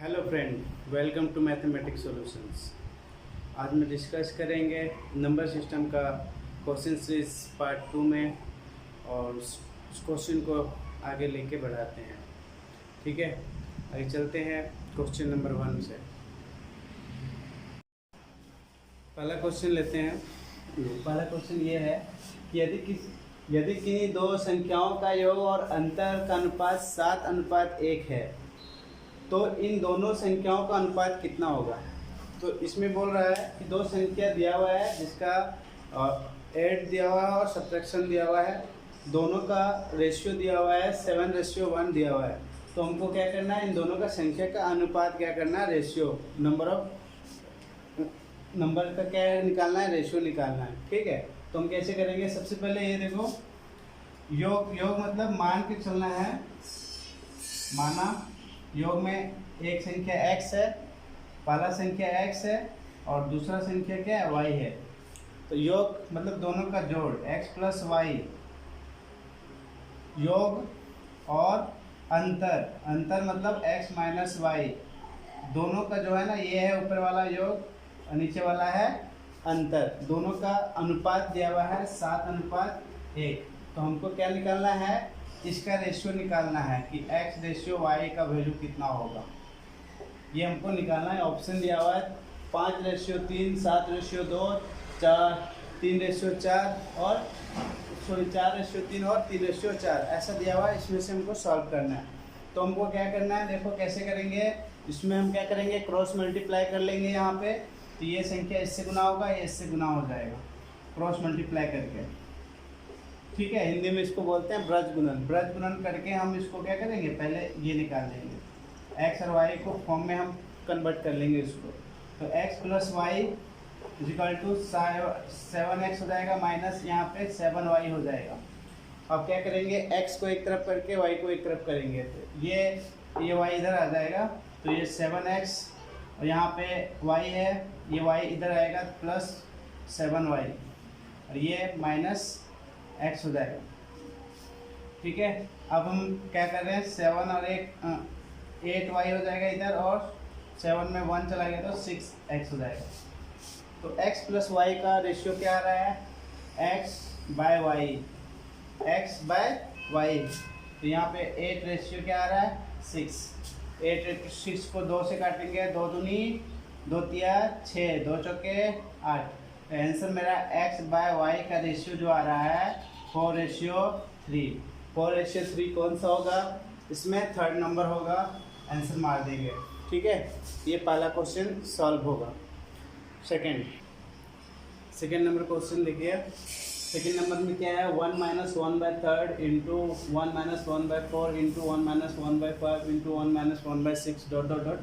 Hello friend, welcome to mathematics solutions. आज मैं discuss करेंगे नंबर सिस्टम का क्वेश्चन सीरीज पार्ट 2 में, और उस क्वेश्चन को आगे लेके बढ़ाते हैं। ठीक है, आगे चलते हैं क्वेश्चन नंबर 1 से। पहला क्वेश्चन लेते हैं। पहला क्वेश्चन ये है कि यदि किन्हीं दो संख्याओं का योग और अंतर का अनुपात 7:1 है तो इन दोनों संख्याओं का अनुपात कितना होगा। तो इसमें बोल रहा है कि दो संख्या दिया हुआ है जिसका ऐड दिया हुआ है और सब्ट्रैक्शन दिया हुआ है, दोनों का रेशियो दिया हुआ है 7:1 दिया हुआ है। तो हमको क्या करना है, इन दोनों का संख्या का अनुपात क्या करना है, रेशियो नंबर का क्या निकालना है, रेशियो निकालना है। ठीक है, तो हम कैसे करेंगे। सबसे पहले ये देखो, योग मतलब मान के चलना है। माना योग में एक संख्या x है, पहला संख्या x है और दूसरा संख्या क्या है, y है। तो योग मतलब दोनों का जोड़ x प्लस वाई। योग और अंतर मतलब x माइनस वाई। दोनों का जो है ना, ये है ऊपर वाला योग और नीचे वाला है अंतर। दोनों का अनुपात दिया हुआ है 7:1। तो हमको क्या निकालना है, इसका रेशियो निकालना है कि x रेशियो y का वैल्यू कितना होगा। ये हमको निकालना है। ऑप्शन दिया हुआ है 5:3, 7:2, 3:4 और 4:3 और 3:4 ऐसा दिया हुआ है। इसमें से हमको सॉल्व करना है। तो हमको क्या करना है, देखो कैसे करेंगे। इसमें हम क्या करेंगे, क्रॉस मल्टीप्लाई कर लेंगे यहाँ पे। तो ये संख्या इससे गुना होगा, ये इससे गुना हो जाएगा क्रॉस मल्टीप्लाई करके। ठीक है, हिंदी में इसको बोलते हैं ब्रज गुणन। ब्रज गुणन करके हम इसको क्या करेंगे, पहले ये निकाल लेंगे। x और y को फॉर्म में हम कन्वर्ट कर लेंगे इसको। तो x plus y is equal to 7x हो जाएगा, माइनस यहाँ पे 7y हो जाएगा। अब क्या करेंगे, x को एक तरफ करके y को एक तरफ करेंगे। तो ये y इधर आ जाएगा, तो ये 7x और यहाँ पे y है, ये y इधर आएगा प्लस 7y और ये माइनस x हो जाएगा। ठीक है, अब हम क्या कर रहे हैं, 7 और 8y हो जाएगा इधर, और 7 में 1 चला गया तो 6x हो जाएगा। तो x प्लस वाई का रेशियो क्या आ रहा है, x बाय वाई। तो यहाँ पे 8 रेशियो क्या आ रहा है, 6। 6 को 2 से काटेंगे, 2 दूनी 2 तिया 6, 2 चौके 8। तो आंसर मेरा x बाय वाई का रेशियो जो आ रहा है 4:3। 4:3 कौन सा होगा, इसमें थर्ड नंबर होगा। आंसर मार देंगे। ठीक है, ये पहला क्वेश्चन सॉल्व होगा। सेकेंड नंबर क्वेश्चन देखिए। सेकेंड नंबर में क्या है, 1 - 1/3 into 1 - 1/4 into 1 - 1/5 into 1 - 1/6 dot dot dot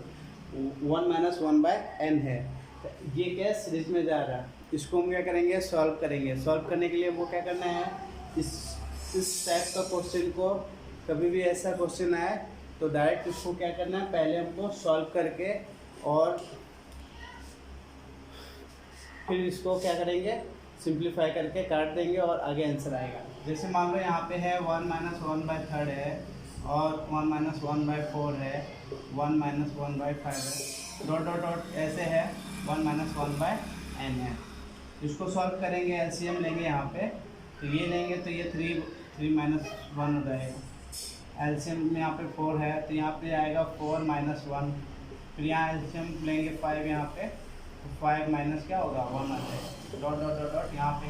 1 - 1/n है। तो ये क्या सीरीज में जा रहा है, इसको हम क्या करेंगे, सॉल्व करेंगे। सॉल्व करने के लिए वो क्या करना है, इस टाइप का क्वेश्चन को कभी भी ऐसा क्वेश्चन आए तो डायरेक्ट इसको क्या करना है, पहले हमको सॉल्व करके और फिर इसको क्या करेंगे, सिंप्लीफाई करके काट देंगे और आगे आंसर आएगा। जैसे मान लो यहाँ पे है 1 - 1/3 है और 1 - 1/4 है, 1 - 1/5 है, डॉट डॉट डॉट ऐसे है, 1 - 1/n है। इसको सॉल्व करेंगे, एलसीएम लेंगे यहाँ पे। तो ये लेंगे तो ये 3 - 1 हो जाएगा। एलसीएम में यहाँ पे 4 है तो यहाँ पे आएगा 4 - 1। फिर यहाँ एलसीएम लेंगे 5 यहाँ पे, तो 5 माइनस क्या होगा, 1 आ जाएगा। डॉट डॉट डॉट डॉट यहाँ पे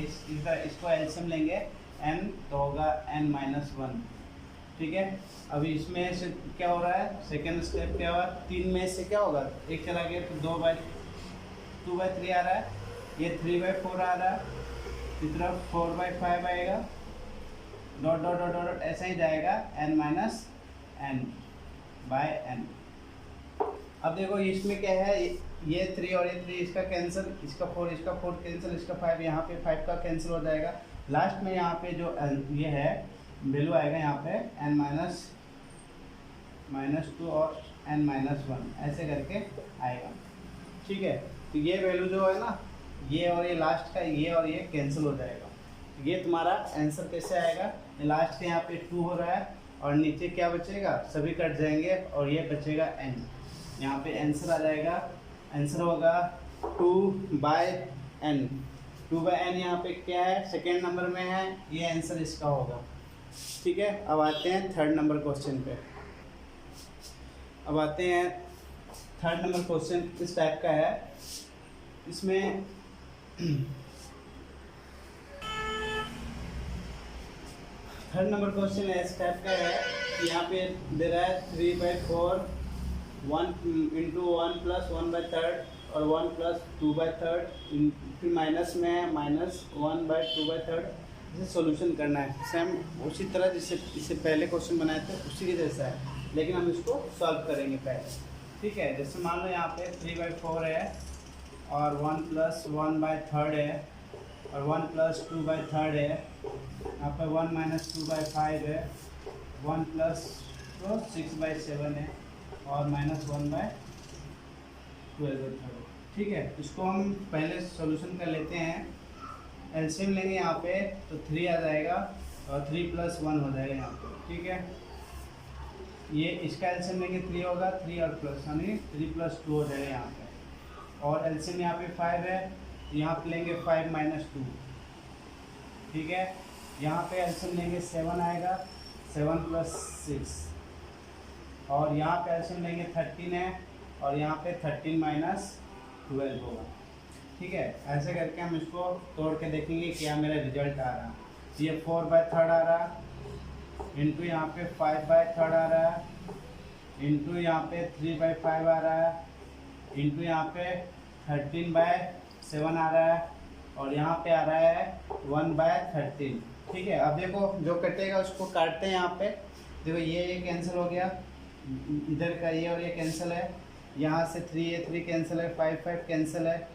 इसको एलसीएम लेंगे n, तो होगा n-1। ठीक है, अभी इसमें से क्या हो रहा है, सेकेंड स्टेप क्या हुआ, 3 में से क्या होगा, एक चला गया तो 2/3 आ रहा है, ये 3/4 आ रहा है, इस तरफ 4/5 आएगा, डॉट डॉट डॉट डॉट ऐसा ही जाएगा n-n/n। अब देखो इसमें क्या है, ये 3 और ये 3 इसका कैंसिल, इसका 4 कैंसिल, इसका 5 यहाँ पे 5 का कैंसिल हो जाएगा। लास्ट में यहाँ पे जो ये है वैल्यू आएगा यहाँ पे n-2 और n-1 ऐसे करके आएगा। ठीक है, तो ये वैल्यू जो है ना, ये और ये लास्ट का ये और ये कैंसिल हो जाएगा। ये तुम्हारा आंसर कैसे आएगा, लास्ट के यहाँ पे 2 हो रहा है और नीचे क्या बचेगा, सभी कट जाएंगे और ये बचेगा n। यहाँ पे आंसर आ जाएगा, आंसर होगा 2/n। 2/n यहाँ पे क्या है, सेकेंड नंबर में है, ये आंसर इसका होगा। ठीक है, अब आते हैं थर्ड नंबर क्वेश्चन पे। अब आते हैं थर्ड नंबर क्वेश्चन, इस टाइप का है। इसमें थर्ड नंबर क्वेश्चन इस टाइप का है कि यहाँ पे दे रहा है 3/4 1 इंटू 1 प्लस 1/3 और 1 प्लस 2/3, फिर माइनस में है -1/2/3। इसे सॉल्यूशन करना है सेम उसी तरह जिससे इससे पहले क्वेश्चन बनाए थे उसी के जैसा है, लेकिन हम इसको सॉल्व करेंगे पहले। ठीक है, जैसे मान लो यहाँ पे 3/4 है और 1 प्लस 1/3 है और 1 प्लस 2/3 है, यहाँ पर 1 माइनस 2/5 है, 1 प्लस 6/7 है और -1/12। ठीक है, इसको हम पहले सॉल्यूशन कर लेते हैं। एलसीएम लेंगे यहाँ पे तो 3 आ जाएगा और 3 + 1 हो जाएगा यहाँ पे। ठीक है, ये इसका एलसीएम लेंगे 3 होगा, 3 और प्लस यानी 3 + 2 हो जाएगा यहाँ पे। और एलसीएम यहाँ पे 5 है, यहाँ पे लेंगे 5 - 2। ठीक है, यहाँ पे एलसीएम लेंगे 7 आएगा, 7 + 6। और यहाँ पे एलसीएम लेंगे 13 है और यहाँ पे 13 - 12 होगा। ठीक है, ऐसे करके हम इसको तोड़ के देखेंगे क्या मेरा रिजल्ट आ रहा है। ये 4/3 आ रहा इंटू यहाँ पे 5/3 आ रहा है इंटू यहाँ पे 3/5 आ रहा है इंटू यहाँ पे 13/7 आ रहा है और यहाँ पे आ रहा है 1/13। ठीक है, अब देखो जो कटेगा उसको काटते हैं। यहाँ पे देखो ये कैंसिल हो गया, इधर का ये और ये कैंसिल है, यहाँ से 3 कैंसिल है, 5 कैंसिल है।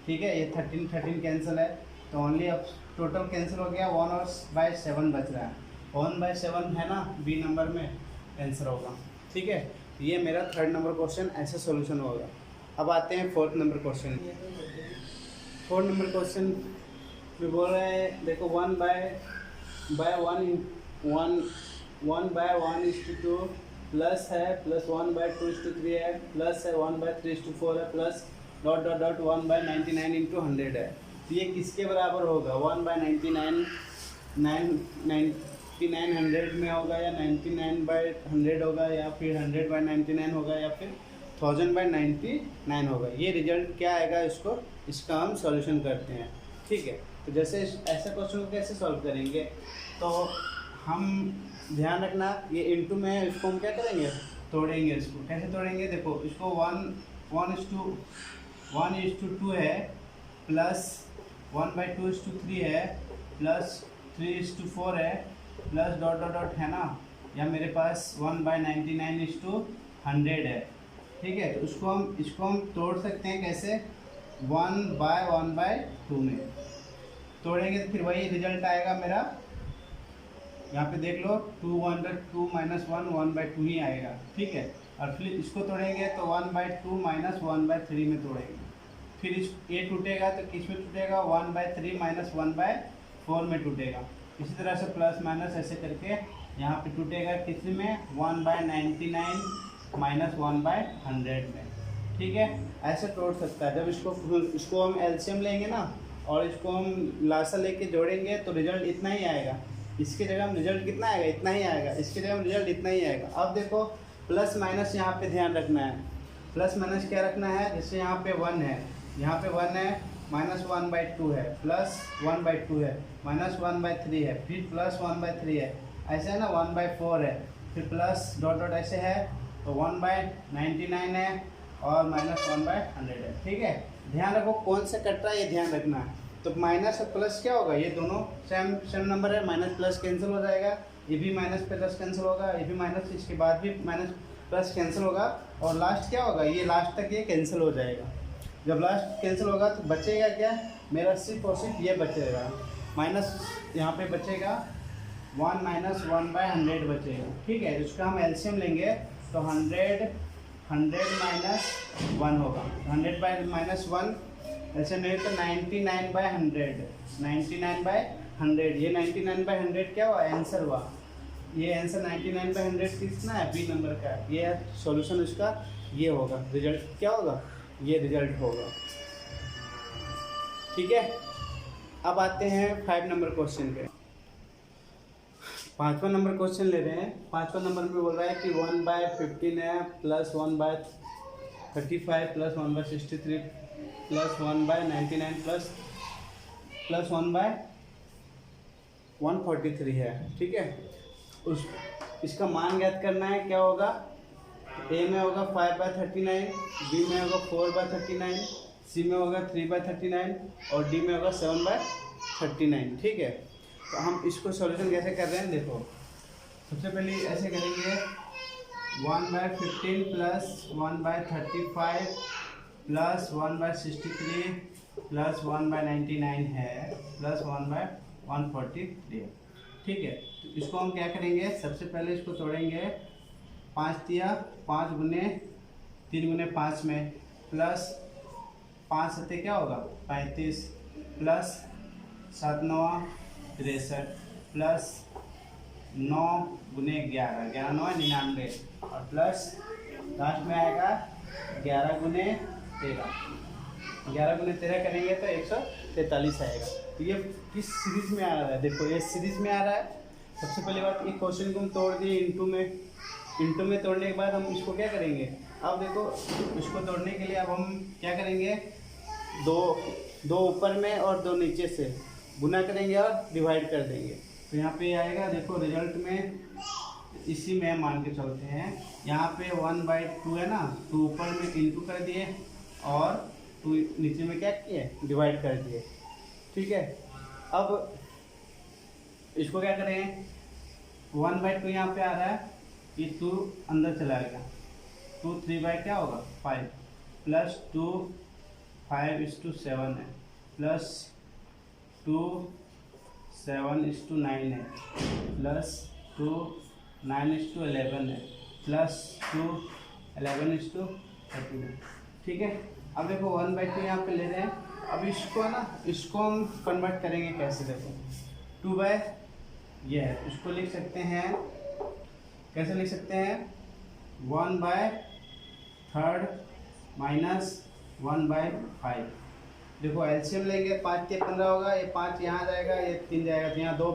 ठीक है, ये 13 कैंसिल है, तो ओनली अब टोटल कैंसिल हो गया, 1/7 बच रहा है। 1/7 है ना, बी नंबर में आंसर होगा। ठीक है, ये मेरा थर्ड नंबर क्वेश्चन ऐसे सॉल्यूशन होगा। अब आते हैं fourth number question. Fourth number question में बोल रहे हैं देखो 1/1 प्लस है, प्लस 1/2:3 है, प्लस है 1/3:4 है, प्लस ... 1/99 × 100 है। तो ये किसके बराबर होगा? 1/99 99 में होगा या 99/100 होगा या फिर 100/99 होगा या फिर 1000/99 होगा। ये रिजल्ट क्या आएगा, इसका हम सॉल्यूशन करते हैं। ठीक है, तो जैसे ऐसे क्वेश्चन को कैसे सॉल्व करेंगे, तो हम ध्यान रखना ये इनटू में इसको हम क्या करेंगे, तोड़ेंगे। इसको कैसे तोड़ेंगे, देखो इसको 1:2 है, प्लस 1/2:3 है, प्लस 3:4 है, प्लस ... है ना, या मेरे पास 1/99 है। ठीक है, तो इसको हम तोड़ सकते हैं कैसे, 1/1/2 में तोड़ेंगे तो फिर वही रिजल्ट आएगा मेरा। यहाँ पे देख लो 2 - 1 1/2 ही आएगा। ठीक है, और फिर इसको तोड़ेंगे तो 1/2 - 1/3 में तोड़ेंगे। फिर ये टूटेगा तो किस में टूटेगा, 1/3 - 1/4 में टूटेगा। इसी तरह से प्लस माइनस ऐसे करके यहाँ पे टूटेगा किस में, 1/99 - 1/100 में। ठीक है, ऐसे तोड़ सकता है। जब इसको हम एलसीएम लेंगे ना और इसको हम लासा लेके जोड़ेंगे तो रिजल्ट इतना ही आएगा। इसके जगह हम रिजल्ट कितना आएगा, इतना ही आएगा। इसके जगह हम रिजल्ट इतना ही आएगा। अब देखो प्लस माइनस यहाँ पे ध्यान रखना है। प्लस माइनस क्या रखना है, जैसे यहाँ पे 1 है, यहाँ पे 1 है, -1/2 है, प्लस 1/2 है, -1/3 है, फिर प्लस 1/3 है, ऐसे है ना, 1/4 है, फिर प्लस ... ऐसे है, तो 1/99 है और -1/100 है। ठीक है, ध्यान रखो कौन सा कट रहा है, ये ध्यान रखना है। तो माइनस और प्लस क्या होगा, ये दोनों सेम नंबर है, माइनस प्लस कैंसिल हो जाएगा, ये भी माइनस प्लस कैंसिल होगा, ये भी माइनस, इसके बाद भी माइनस प्लस कैंसिल होगा, और लास्ट क्या होगा, ये लास्ट तक ये कैंसिल हो जाएगा। जब लास्ट कैंसिल होगा तो बचेगा क्या, मेरा सिर्फ और सिर्फ ये बचेगा, माइनस यहाँ पे बचेगा 1 - 1/100 बचेगा। ठीक है, इसका हम एलसीएम लेंगे तो 100 - 1 होगा, 100/-1 ऐसे नहीं तो 99/100, 99/100, ये 99/100 क्या हुआ, आंसर हुआ। ये आंसर 99/100 कितना है, बी नंबर का। ये सॉल्यूशन इसका ये होगा, रिजल्ट क्या होगा, ये रिजल्ट होगा। ठीक है, अब आते हैं 5 नंबर क्वेश्चन पे। 5वां नंबर क्वेश्चन ले रहे हैं। 5वां नंबर में बोल रहा है कि 1/15 है प्लस 1/35 प्लस 1/63 प्लस 1/99 प्लस 1/143 है। ठीक है, उस इसका मान ज्ञात करना है। क्या होगा, ए में होगा 5/39, बी में होगा 4/39, सी में होगा 3/39 और डी में होगा 7/39। ठीक है, तो हम इसको सॉल्यूशन कैसे कर रहे हैं, देखो सबसे पहले ऐसे करेंगे 1/15 प्लस 1/35 प्लस 1/63 प्लस 1/99 है प्लस 1/143। ठीक है, तो इसको हम क्या करेंगे, सबसे पहले इसको तोड़ेंगे। 5 दिया 5 गुने 3 गुने 5 में प्लस 5 सत्ते क्या होगा 35 प्लस 7 9 63 प्लस 9 गुने 11 11 9 99 और प्लस लास्ट में आएगा 11 गुने 13 11 गुने 13 करेंगे तो 143 आएगा। तो ये किस सीरीज में आ रहा है, देखो ये सीरीज में आ रहा है। सबसे पहली बात ये क्वेश्चन को हम तोड़ दिए इंटू में तोड़ने के बाद हम इसको क्या करेंगे, अब देखो इसको तोड़ने के लिए अब हम क्या करेंगे, दो ऊपर में और 2 नीचे से गुना करेंगे और डिवाइड कर देंगे। तो यहाँ पे आएगा, देखो रिजल्ट में इसी में मान के चलते हैं। यहाँ पे 1/2 है ना, तो ऊपर में इंटू कर दिए और 2 नीचे में क्या किए, डिवाइड कर दिए। ठीक है, अब इसको क्या करें, 1/2 यहाँ पे आ रहा है, ये 2 अंदर चला गया, 2 3 क्या होगा 5 प्लस 2 5:7 है प्लस 2 7:9 है प्लस 2 9:11 है प्लस 2 11:13 है। ठीक है, अब देखो 1/2 यहाँ पे ले रहे हैं। अब इसको ना, इसको हम कन्वर्ट करेंगे कैसे, देखो 2 ये है, इसको लिख सकते हैं, कैसे लिख सकते हैं, 1/3 माइनस 1/5। देखो एलसीएम लेंगे, 5 के 15 होगा, ये 5 यहाँ जाएगा, ये 3 जाएगा, तो यहाँ 2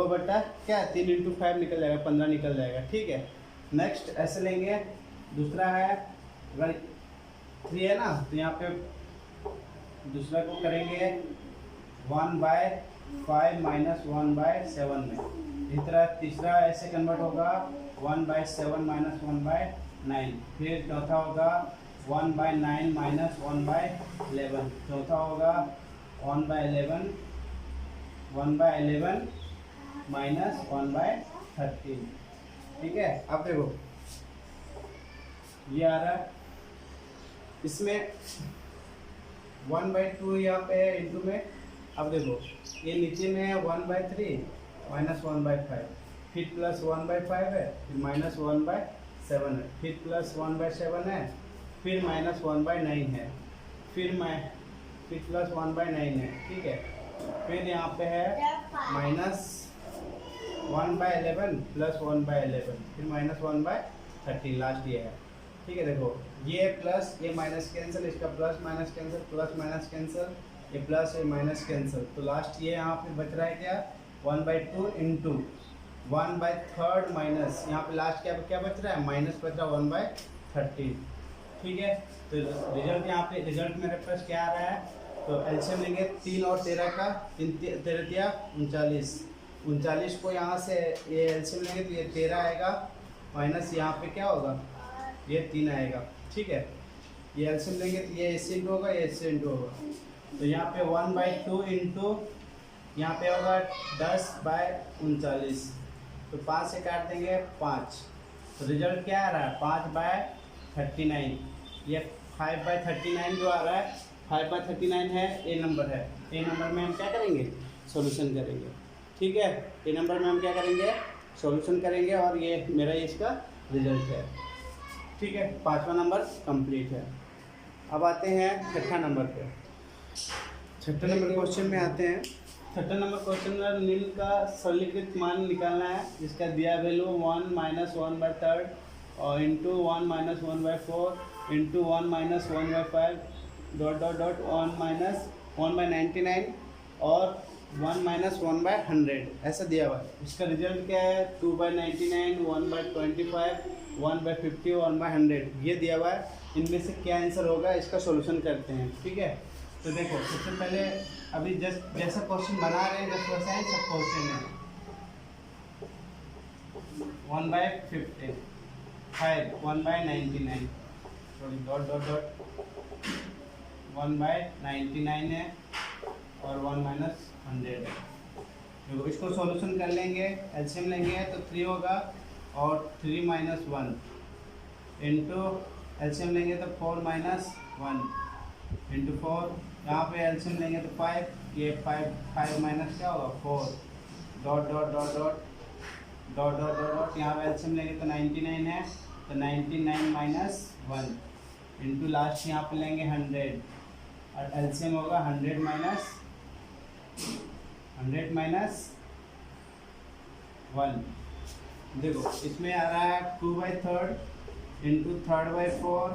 बटा क्या 3 × 5 निकल जाएगा, 15 निकल जाएगा। ठीक है, नेक्स्ट ऐसे लेंगे। दूसरा है, अगर 3 है ना, तो यहाँ पे दूसरा को करेंगे 1/5 माइनस 1/7 में। इस तरह तीसरा ऐसे कन्वर्ट होगा 1/7 माइनस 1/9। फिर चौथा होगा 1/9 माइनस 1/11। चौथा होगा 1/11 माइनस 1/13। ठीक है, अब देखो ये आ रहा है, इसमें 1/2 यहाँ पे है इंटू में। अब देखो ये नीचे में है 1/3 माइनस 1/5, फिर प्लस 1/5 है, फिर माइनस 1/7 है, फिर प्लस 1/7 है, फिर माइनस 1/9 है, फिर प्लस 1/9 है। ठीक है, फिर यहाँ पे है माइनस 1/11 प्लस 1/11, फिर माइनस 1/13, लास्ट ये है। ठीक है, देखो ये प्लस ये माइनस कैंसिल, इसका plus minus cancel, plus minus cancel, ये प्लस ये माइनस कैंसिल, तो लास्ट ये यहाँ पे बच रहा है क्या 1/2 इंटू 1/3 माइनस यहाँ पे लास्ट क्या बच रहा है, माइनस बच रहा है 1/13। ठीक है, तो रिजल्ट यहाँ पे रिजल्ट मेरे पास क्या आ रहा है, तो एलसीएम लेंगे 3 और 13 का, 39 39 को यहाँ से ये एलसीएम लेंगे तो ये 13 आएगा, माइनस यहाँ पे क्या होगा, ये 3 आएगा। ठीक है, ये एलसीएम लेंगे तो ये इससे इंटू होगा, ये इससे इंटू होगा, तो यहाँ पे 1/2 इंटू यहाँ पे होगा 10/39, तो 5 से काट देंगे 5, तो रिजल्ट क्या आ रहा है 5/39। ये 5/39 जो आ रहा है 5/39 है, ए नंबर है। ए नंबर में हम क्या करेंगे, सॉल्यूशन करेंगे। ठीक है, ए नंबर में हम क्या करेंगे, सॉल्यूशन करेंगे और ये मेरा इसका रिजल्ट है। ठीक है, 5वां नंबर कंप्लीट है। अब आते हैं 6ठा नंबर पे। 6ठे नंबर क्वेश्चन में आते हैं। छठा नंबर क्वेश्चन में नील का सरलीकृत मान निकालना है, जिसका दिया वैल्यू 1 माइनस 1/3 और into 1 minus 1/4 into 1 minus 1/5 dot dot dot 1 minus 1/99 और 1 माइनस 1/100 ऐसा दिया हुआ है। इसका रिजल्ट क्या है? 2/99, 1/25, 1/50, 1/100 ये दिया हुआ है। इनमें से क्या आंसर होगा, इसका सॉल्यूशन करते हैं। ठीक है, तो देखो सबसे पहले अभी जस्ट जैसा क्वेश्चन बना रहे हैं जस्ट वैसा ही सब क्वेश्चन है। 1/50, 1/99 सॉरी डॉट डॉट डॉट 1/99 है और 1 माइनस 100 है। देखो इसको सॉल्यूशन कर लेंगे, एलसीएम लेंगे तो 3 होगा और 3 माइनस 1 इंटू एलसीएम लेंगे तो 4 माइनस 1 इंटू 4, यहाँ पे एलसीएम लेंगे तो 5, ये 5 माइनस क्या होगा 4 dot dot dot dot dot dot dot dot यहाँ पे एलसीएम लेंगे तो 99 है, तो 99 माइनस 1 इंटू लास्ट यहाँ पे लेंगे 100 और एलसीएम होगा 100 माइनस 1। देखो इसमें आ रहा है 2/3 into 3/4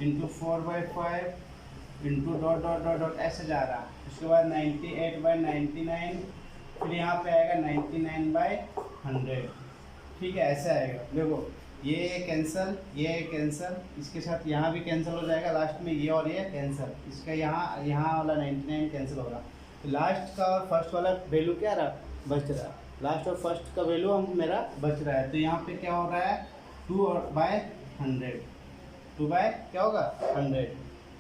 into 4/5 into dot dot dot dot ऐसे जा रहा है। उसके बाद 98/99 फिर यहाँ पे आएगा 99/100। ठीक है, ऐसे आएगा। देखो ये कैंसल, ये कैंसल, इसके साथ यहाँ भी कैंसिल हो जाएगा, लास्ट में ये और ये कैंसिल, इसका यहाँ वाला 99 कैंसिल होगा। तो लास्ट का और फर्स्ट वाला वैल्यू क्या रहा, बच रहा। लास्ट और फर्स्ट का वैल्यू हम मेरा बच रहा है। तो यहाँ पे क्या हो रहा है 2/100, 2 क्या होगा 100।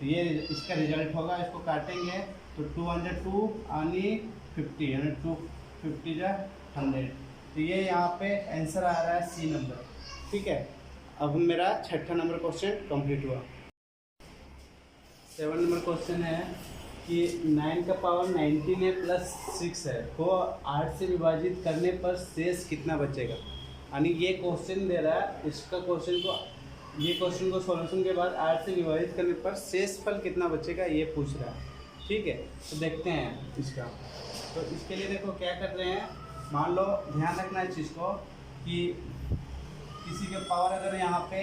तो ये इसका रिजल्ट होगा। इसको काटेंगे तो 202 यानी 50 यानी 250 जा 100। तो ये यहाँ पे आंसर आ रहा है सी नंबर। ठीक है, अब मेरा छठा नंबर क्वेश्चन कंप्लीट हुआ। 7 नंबर क्वेश्चन है कि 9 का पावर 19 है प्लस 6 है, को 8 से विभाजित करने पर शेष कितना बचेगा। यानी ये क्वेश्चन दे रहा है, इसका क्वेश्चन को सॉल्यूशन के बाद 8 से विभाजित करने पर शेष फल कितना बचेगा ये पूछ रहा है। ठीक है, तो देखते हैं इसका। तो इसके लिए देखो क्या कर रहे हैं, मान लो ध्यान रखना इस चीज़ को कि किसी के पावर अगर यहाँ पे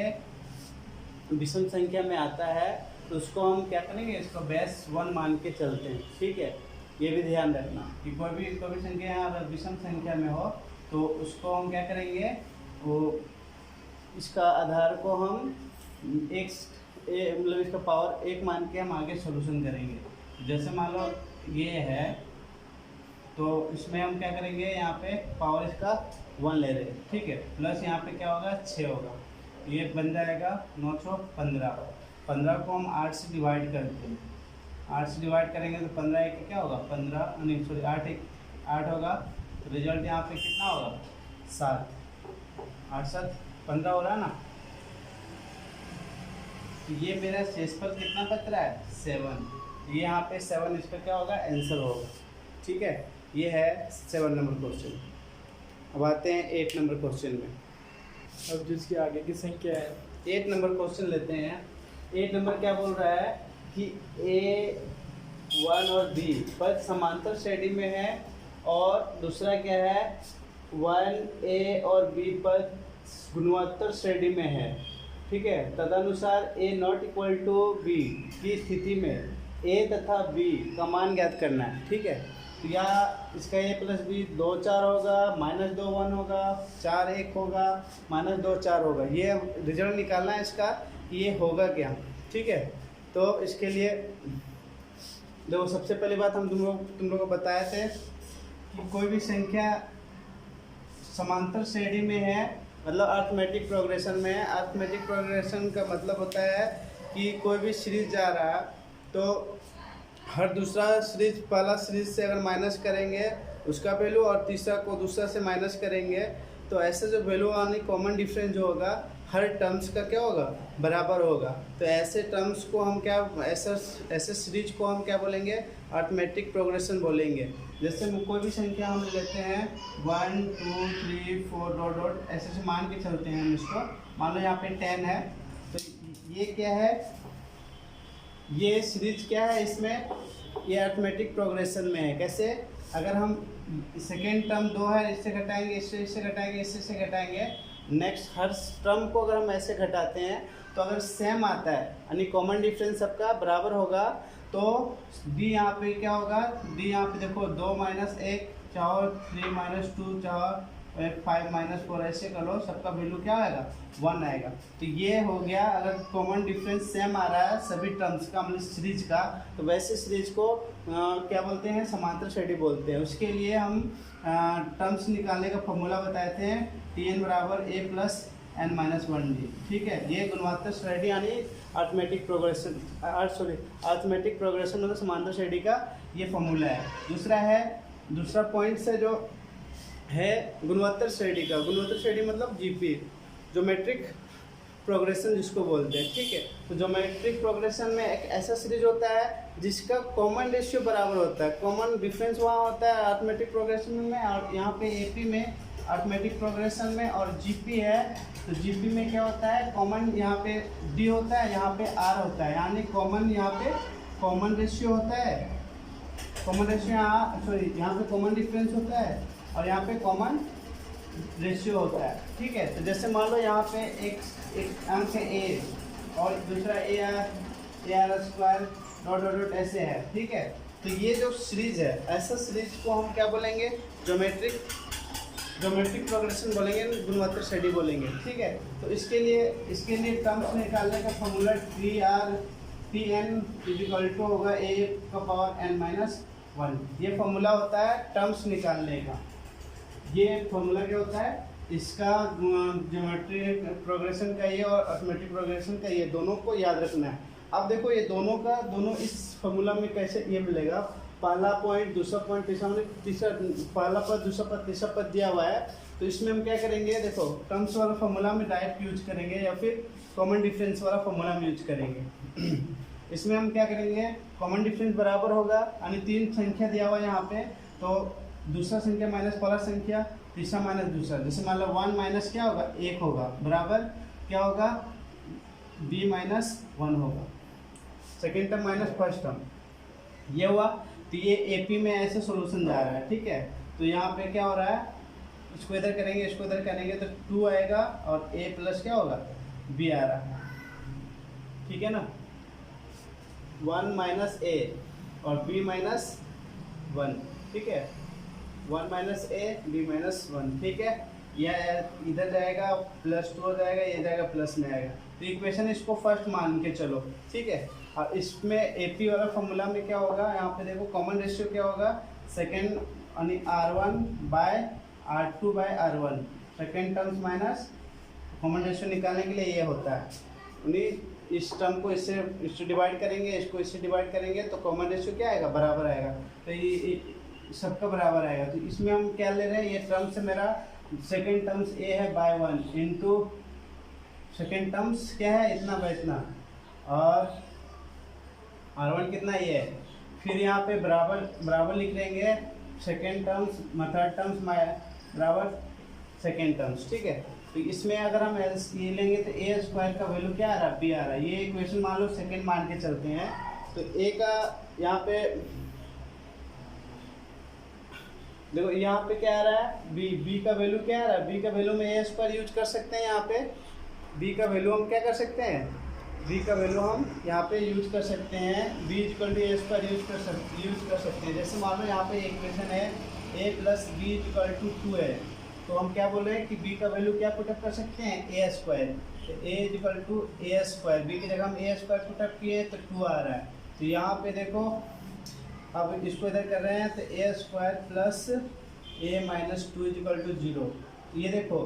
विषम संख्या में आता है तो उसको हम क्या करेंगे, इसको बेस 1 मान के चलते हैं। ठीक है, ये भी ध्यान रखना कि कोई भी संख्या यहाँ अगर विषम संख्या में हो तो उसको हम क्या करेंगे, वो इसका आधार को हम मतलब इसका पावर 1 मान के हम आगे सॉल्यूशन करेंगे। जैसे मान लो ये है तो इसमें हम क्या करेंगे, यहाँ पे पावर इसका 1 ले रहे हैं। ठीक है, प्लस यहाँ पे क्या होगा 6 होगा, ये बन जाएगा 915। 15 को हम 8 से डिवाइड करते हैं, 8 से डिवाइड करेंगे तो 15 एक क्या होगा 15 नहीं सॉरी 8 होगा। तो रिजल्ट यहाँ पे कितना होगा 7, 8 7 15 हो रहा है ना। तो ये मेरा शेषफल कितना बच रहा है 7। ये यहाँ पे 7 इसका क्या होगा आंसर होगा। ठीक है, ये है 7 नंबर क्वेश्चन। अब आते हैं 8 नंबर क्वेश्चन में। अब जिसकी आगे की संख्या है 8 नंबर क्वेश्चन लेते हैं। 8 नंबर क्या बोल रहा है कि A1 और B पद समांतर श्रेणी में है और दूसरा क्या है 1A और B पद गुणोत्तर श्रेणी में है। ठीक है, तदनुसार A not equal to B की स्थिति में A तथा B का मान ज्ञात करना है। ठीक है, तो या इसका A प्लस B 2 4 होगा, -2 1 होगा, 4 1 होगा, -2 4 होगा। ये रिजल्ट निकालना है इसका कि ये होगा क्या। ठीक है, तो इसके लिए देखो सबसे पहली बात हम तुम लोग को बताए थे कि कोई भी संख्या समांतर श्रेणी में है मतलब अर्थमेटिक प्रोग्रेशन में है। अर्थमेटिक प्रोग्रेशन का मतलब होता है कि कोई भी सीरीज जा रहा है तो हर दूसरा सीरीज पहला सीरीज से अगर माइनस करेंगे उसका वैल्यू और तीसरा को दूसरा से माइनस करेंगे तो ऐसे जो वैल्यू आने कॉमन डिफरेंस जो होगा हर टर्म्स का क्या होगा बराबर होगा। तो ऐसे टर्म्स को हम क्या ऐसे सीरीज को हम क्या बोलेंगे अर्थमेटिक प्रोग्रेशन बोलेंगे। जैसे कोई भी संख्या हम लेते हैं 1 2 3 4 डॉट डॉट ऐसे मान के चलते हैं हम इसको। मान लो यहाँ पे 10 है तो ये क्या है, ये सीरीज क्या है, इसमें ये अर्थमेटिक प्रोग्रेशन में है। कैसे अगर हम सेकेंड टर्म 2 है, इससे घटाएंगे, इससे घटाएंगे, इससे घटाएंगे, नेक्स्ट हर टर्म को अगर हम ऐसे घटाते हैं तो अगर सेम आता है यानी कॉमन डिफरेंस सबका बराबर होगा तो डी यहाँ पे क्या होगा, डी यहाँ पे देखो 2 माइनस 1 चाहो 3 माइनस 2 चाहो 5 माइनस 4 ऐसे कर लो, सबका वैल्यू क्या आएगा 1 आएगा। तो ये हो गया अगर कॉमन डिफरेंस सेम आ रहा है सभी टर्म्स का मतलब सीरीज का, तो वैसे सीरीज को क्या बोलते हैं, समांतर श्रेणी बोलते हैं। उसके लिए हम टर्म्स निकालने का फॉर्मूला बताए थे, Tn बराबर a plus n minus 1d। ठीक है, ये गुणवत्ता श्रेणी यानी अर्थमेटिक प्रोग्रेशन अर्थमेटिक प्रोग्रेशन मतलब समांतर श्रेणी का ये फॉर्मूला है। दूसरा पॉइंट से जो है गुणवत्ता श्रेणी का, गुणवत्ता श्रेणी मतलब जीपी, ज्योमेट्रिक प्रोग्रेशन जिसको बोलते हैं। ठीक है, तो ज्योमेट्रिक प्रोग्रेशन में एक ऐसा सीरीज होता है जिसका कॉमन रेशियो बराबर होता है, कॉमन डिफरेंस वहाँ होता है अर्थमेटिक प्रोग्रेशन में, और यहाँ पे एपी में अर्थमेटिक प्रोग्रेशन में, और जीपी है तो जीपी में क्या होता है, कॉमन यहाँ पे डी होता है, यहाँ पे आर होता है, यानी कॉमन यहाँ पे कॉमन रेशियो होता है, कॉमन रेशियो यहाँ पे कॉमन डिफरेंस होता है और यहाँ पे कॉमन रेशियो होता है। ठीक है, तो जैसे मान लो यहाँ पे एक अंक है ए और दूसरा A R square dot dot dot ऐसे है। ठीक है, तो ये जो सीरीज है ऐसा सीरीज को हम क्या बोलेंगे, ज्योमेट्रिक प्रोग्रेशन बोलेंगे, गुणवत्ता श्रेणी बोलेंगे। ठीक है, तो इसके लिए टर्म्स निकालने का फॉर्मूला Tn इक्वल टू होगा a का पावर n माइनस 1। ये फॉर्मूला होता है टर्म्स निकालने का। ये फॉर्मूला क्या होता है, इसका ज्योमेट्रिक प्रोग्रेशन का ये और अर्थमेटिक प्रोग्रेशन का ये, दोनों को याद रखना है। अब देखो ये दोनों इस फॉर्मूला में कैसे ये मिलेगा, पहला पॉइंट, दूसरा पॉइंट, तीसरा, पहला पद, दूसरा पद, तीसरा पद दिया हुआ है। तो इसमें हम क्या करेंगे, देखो टर्म्स वाला फॉर्मूला में डायरेक्ट यूज करेंगे या फिर कॉमन डिफरेंस वाला फॉर्मूला में यूज करेंगे। इसमें हम क्या करेंगे, कॉमन डिफरेंस बराबर होगा यानी 3 संख्या दिया हुआ है यहाँ पे, तो दूसरा संख्या माइनस पहला संख्या, तीसरा माइनस दूसरा। जैसे मान लो 1 माइनस क्या होगा 1 होगा, बराबर क्या होगा b माइनस 1 होगा, second term minus first term ये हुआ। तो ये एपी में ऐसे सॉल्यूशन जा रहा है। ठीक है, तो यहाँ पे क्या हो रहा है, इसको इधर करेंगे, इसको इधर करेंगे तो 2 आएगा और a प्लस क्या होगा b आ रहा है। ठीक है ना, 1 माइनस a और b माइनस 1। ठीक है, 1 माइनस a b माइनस 1। ठीक है, यह इधर जाएगा प्लस 2 हो जाएगा, ये जाएगा प्लस में आएगा। तो इक्वेशन इसको फर्स्ट मान के चलो। ठीक है, और इसमें एपी वाला फॉर्मूला में क्या होगा, यहाँ पे देखो कॉमन रेशियो क्या होगा, सेकेंड यानी R1 by R2 by R1, second terms minus common ratio निकालने के लिए ये होता है। इस टर्म को इससे डिवाइड करेंगे, इसको इससे डिवाइड करेंगे तो कॉमन रेशियो क्या आएगा, बराबर आएगा। तो ये सबका बराबर आएगा। तो इसमें हम क्या ले रहे हैं, ये टर्म्स मेरा सेकेंड टर्म्स a है बाय 1 इंटू सेकेंड टर्म्स क्या है इतना बाय इतना, और R1 कितना ये है। फिर यहाँ पे बराबर लिख लेंगे सेकेंड टर्म्स थर्ड टर्म्स बराबर सेकेंड टर्म्स। ठीक है, तो इसमें अगर हम ये लेंगे तो a स्क्वायर का वैल्यू क्या आ रहा है, b आ रहा है। ये इक्वेशन मान लो सेकेंड मान के चलते हैं, तो a का यहाँ पे देखो यहाँ पे क्या आ रहा है, b का वैल्यू क्या आ रहा है, b का वैल्यू में a स्क्वायर यूज कर सकते हैं। यहाँ पे b का वैल्यू हम क्या कर सकते हैं, b का वैल्यू हम यहाँ पे यूज कर सकते हैं, b equal to a square use कर सकते हैं। जैसे मान लो यहाँ पे इक्वेशन है a plus b equal to 2 है, तो हम क्या बोल रहे हैं कि b का वैल्यू क्या पुटअप कर सकते हैं, a स्क्वायर। तो a equal to a square, b की जगह हम a स्क्वायर पुटअप किए तो 2 आ रहा है। तो यहाँ पे देखो अब इसको इधर कर रहे हैं तो a square plus a minus 2 equal to 0। ये देखो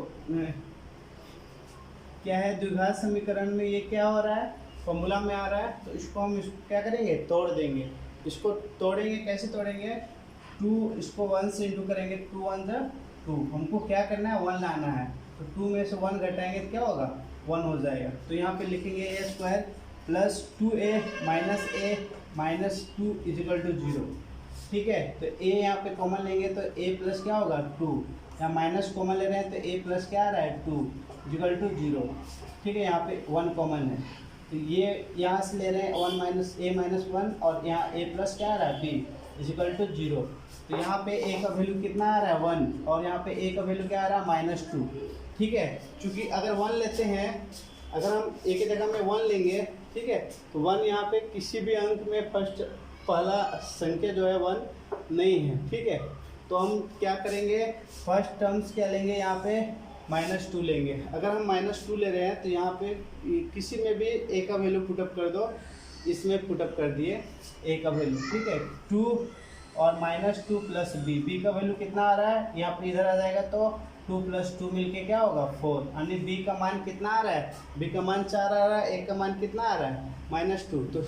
क्या है, द्विघात समीकरण में ये क्या हो रहा है, फॉर्मूला में आ रहा है। तो इसको हम क्या करेंगे, तोड़ देंगे। इसको तोड़ेंगे, कैसे तोड़ेंगे, 2 इसको 1 से इंटू करेंगे, 2 1 जा 2, हमको क्या करना है 1 लाना है। तो 2 में से 1 घटाएंगे तो क्या होगा 1 हो जाएगा। तो यहाँ पे लिखेंगे a square plus 2a minus 2 is equal to 0। ठीक है, तो a यहाँ पे कॉमन लेंगे तो a प्लस क्या होगा 2, यहाँ माइनस कॉमन ले रहे हैं तो a प्लस क्या आ रहा है 2 इजिकल टू 0। ठीक है, यहाँ पे 1 कॉमन है तो ये यहाँ से ले रहे हैं 1 माइनस a माइनस 1, और यहाँ a प्लस क्या आ रहा है b, इजिकल टू 0। तो यहाँ पे ए का वैल्यू कितना आ रहा है 1, और यहाँ पे ए का वैल्यू क्या आ रहा है -2। ठीक है, क्योंकि अगर 1 लेते हैं, अगर हम ए की जगह में 1 लेंगे, ठीक है, तो 1 यहाँ पे किसी भी अंक में पहला संख्या जो है 1 नहीं है। ठीक है, तो हम क्या करेंगे, फर्स्ट टर्म्स क्या लेंगे, यहाँ पे -2 लेंगे। अगर हम -2 ले रहे हैं तो यहाँ पे किसी में भी ए का वैल्यू पुटअप कर दो, इसमें पुटअप कर दिए ए का वैल्यू। ठीक है, 2 और -2 प्लस बी का वैल्यू कितना आ रहा है, यहाँ पर इधर आ जाएगा तो 2 + 2 मिलके क्या होगा 4, यानी बी का मान कितना आ रहा है, बी का मान 4 आ रहा है, ए का मान कितना आ रहा है -2। तो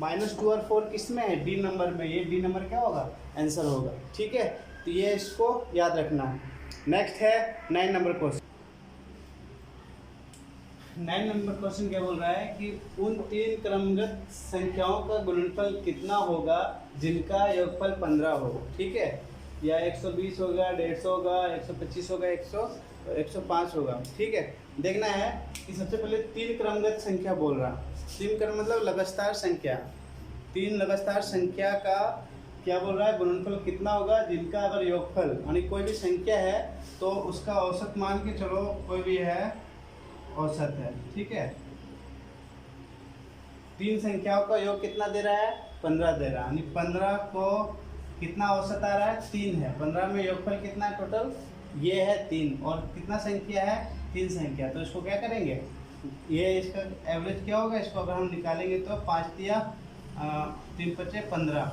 -2 और 4 किस में है, डी नंबर में, ये डी नंबर क्या होगा, आंसर होगा। ठीक है, तो ये इसको याद रखना है। नेक्स्ट है 9 नंबर क्वेश्चन। 9 नंबर क्वेश्चन क्या बोल रहा है कि उन 3 क्रमगत संख्याओं का गुणनफल कितना होगा जिनका योगफल 15 हो। ठीक है, या 120 होगा, 150 होगा, 125 होगा, 105 होगा। ठीक है, देखना है कि सबसे पहले 3 क्रमगत संख्या बोल रहा, 3 क्रम मतलब लगातार संख्या, 3 लगातार संख्या का क्या बोल रहा है, गुणनफल कितना होगा जिनका अगर योगफल, यानी कोई भी संख्या है तो उसका औसत मान के चलो, कोई भी है औसत है। ठीक है, 3 संख्याओं का योग कितना दे रहा है, 15 दे रहा है, यानी 15 को कितना औसत आ रहा है, 3 है। 15 में योगफल कितना है टोटल, ये है 3, और कितना संख्या है, 3 संख्या। तो इसको क्या करेंगे, ये इसका एवरेज क्या होगा, इसको अगर हम निकालेंगे तो 5 दिया 3 × 5 = 15,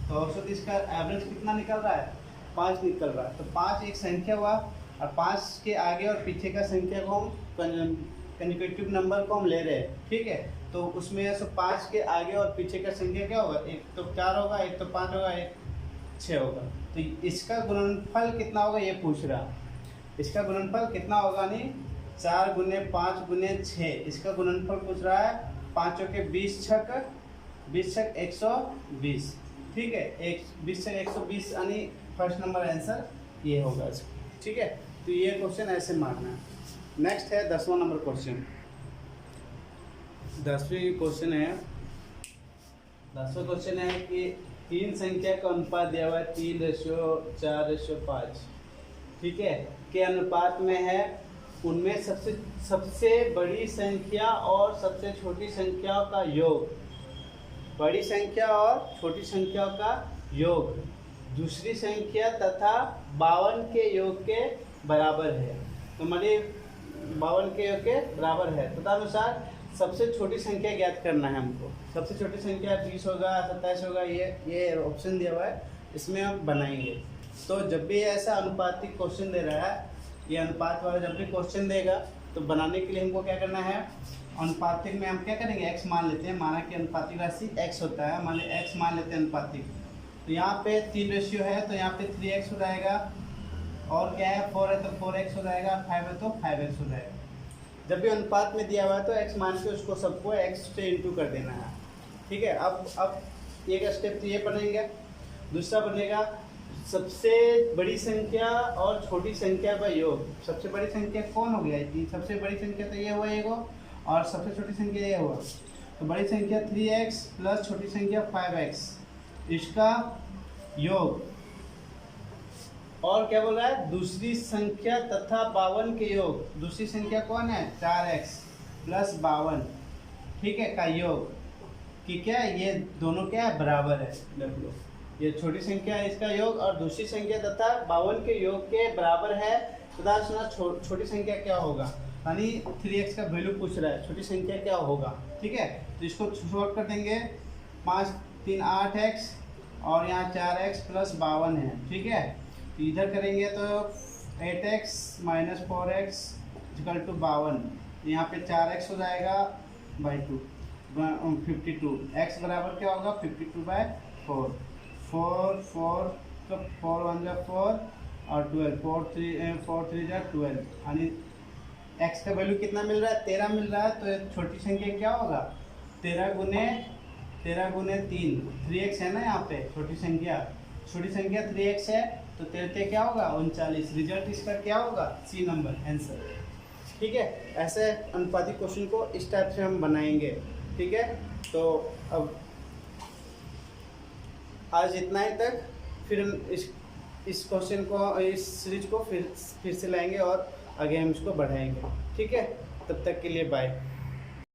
तो औसत इसका एवरेज कितना निकल रहा है, 5 निकल रहा है। तो 5 एक संख्या हुआ, और 5 के आगे और पीछे का संख्या को हम कंसेक्यूटिव नंबर को हम ले रहे हैं। ठीक है, तो उसमें 5 के आगे और पीछे का संख्या क्या होगा, एक तो 4 होगा, एक तो 5 होगा, एक 6 होगा। तो इसका गुणनफल कितना होगा ये पूछ रहा, इसका गुणनफल कितना होगा, नहीं 4 × 5 × 6, इसका गुणनफल पूछ रहा है। 5 के 20 छक 120। ठीक है, 20 छक 120, यानी फर्स्ट नंबर आंसर ये होगा इसका। ठीक है, तो ये क्वेश्चन ऐसे मारना है। नेक्स्ट है 10वां नंबर क्वेश्चन। 10वीं क्वेश्चन है, 10वां क्वेश्चन है कि 3 संख्या का अनुपात दिया हुआ है 3:4:5। ठीक है, के अनुपात में है, उनमें सबसे बड़ी संख्या और सबसे छोटी संख्या का योग, बड़ी संख्या और छोटी संख्या का योग दूसरी संख्या तथा 52 के योग के बराबर है। तो मानिए 52 के योग के बराबर है, तदनुसार सबसे छोटी संख्या ज्ञात करना है हमको। सबसे छोटी संख्या 20 होगा, 27 होगा, ये ऑप्शन दिया हुआ है, इसमें हम बनाएंगे। तो जब भी ऐसा अनुपातिक क्वेश्चन दे रहा है, ये अनुपात वाला जब भी क्वेश्चन देगा तो बनाने के लिए हमको क्या करना है, अनुपातिक में हम क्या करेंगे, x मान लेते हैं। माना कि अनुपातिक राशि x होता है, मान लीजिए x मान लेते हैं अनुपातिक। तो यहाँ पे 3 रेशियो है, तो यहाँ पे 3x हो जाएगा, और क्या है 4 है तो 4x हो जाएगा, 5 है तो 5x हो जाएगा। जब भी अनुपात में दिया हुआ है तो x मान के उसको सबको x से इंटू कर देना है। ठीक है, अब एक स्टेप तो ये बनेगा, दूसरा बनेगा सबसे बड़ी संख्या और छोटी संख्या का योग। सबसे बड़ी संख्या कौन हो गया, सबसे बड़ी संख्या तो ये हुआ एगो, और सबसे छोटी संख्या ये हुआ। तो बड़ी संख्या 3x प्लस छोटी संख्या 5x, इसका योग। और क्या बोल रहा है, दूसरी संख्या तथा 52 के योग। दूसरी संख्या कौन है, 4x प्लस 52, ठीक है, का योग कि क्या है, ये दोनों क्या है, बराबर है। W, ये छोटी संख्या है इसका योग, और दूसरी संख्या तथा 52 के योग के बराबर है। तथा सुना छोटी संख्या क्या होगा, यानी 3x का वैल्यू पूछ रहा है, छोटी संख्या क्या होगा। ठीक है, तो इसको शॉर्ट कर देंगे, 5 3 8x, और यहाँ 4x प्लस 52 है। ठीक है, तो इधर करेंगे तो 8x minus 4x equal to 52, यहाँ पे 4x हो जाएगा बाई 2, 52। x बराबर क्या होगा, 52/4। 4 1 जा 4 और 12, 4 3 जा 12, यानी x का वैल्यू कितना मिल रहा है, 13 मिल रहा है। तो छोटी संख्या क्या होगा, 13 गुने 3, 3x है ना यहाँ पे, छोटी संख्या 3x है, तो 13 क्या होगा, 39। रिजल्ट इसका क्या होगा, C नंबर आंसर। ठीक है, ऐसे अनुपातिक क्वेश्चन को इस टाइप से हम बनाएंगे। ठीक है, तो अब आज इतना ही तक, फिर हम इस क्वेश्चन को, इस सीरीज को फिर से लाएंगे और आगे हम इसको बढ़ाएंगे। ठीक है, तब तक के लिए बाय।